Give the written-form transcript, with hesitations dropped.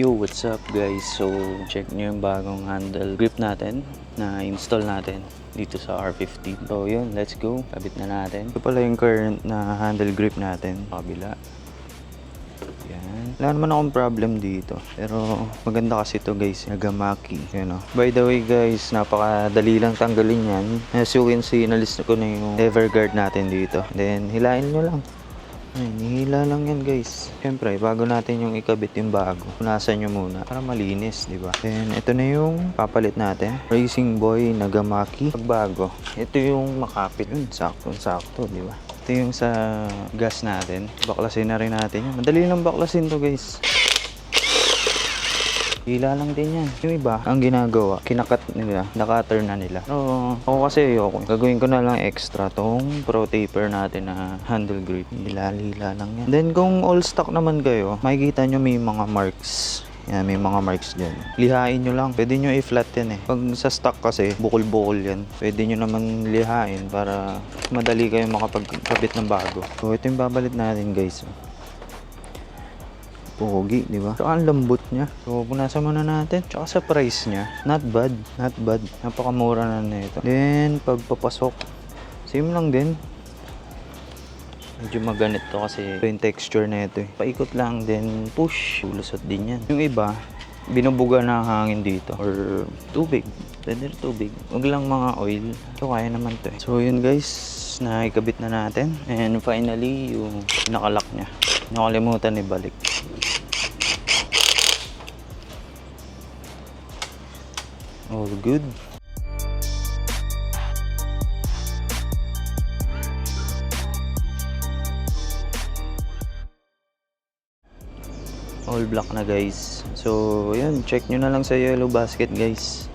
Yo, what's up guys? So, check nyo yung bagong handle grip natin na install natin dito sa R50. So, yun, let's go. Kabit na natin. Ito pala yung current na handle grip natin. Kabila. Yan. Wala naman akong problem dito. Pero, maganda kasi ito guys. Nagamaki. Yan o. By the way guys, napakadali lang tanggalin yan. As you can see, nalis ko na yung lever guard natin dito. Then, hilain nyo lang. Ay, nihila lang yan guys. Siyempre, bago natin yung ikabit yung bago, punasan nyo muna para malinis, di ba? Then, ito na yung papalit natin. Racing Boy Nagamaki. Pagbago, ito yung makapit. Yun, sakto, di ba? Ito yung sa gas natin. Baklasin na rin natin yan. Madali lang baklasin to guys. Hila lang din yan. Yung iba, ang ginagawa, kinakat nila, nakaturn na nila. So, ako kasi ayoko. Gagawin ko na lang extra tong pro taper natin na handle grip. Hila lang yan. Then, kung all stock naman kayo, makikita nyo may mga marks. Yan, may mga marks dyan. Lihain nyo lang. Pwede nyo i-flat yan eh. Pag sa stock kasi, bukol-bukol yan. Pwede nyo naman lihain para madali kayo makapagkabit ng bago. So, ito yung babalit natin guys. Pogi, di ba? Tsaka ang lambot niya. So, punasan muna natin. Tsaka sa price niya, not bad. Not bad. Napakamura na nito. Then, pagpapasok, same lang din. Medyo maganit to kasi ito yung texture na ito eh. Paikot lang, then push. Lulusot din yan. Yung iba, binubuga na ang hangin dito. Or tubig. Pwede tubig. Huwag lang mga oil. So, kaya naman to eh. So, yun guys. Nakikabit na natin. And finally, yung nakalock niya. Nakalimutan ibalik. All good. All black na guys. So, yun. Check nyo na lang sa yellow basket guys.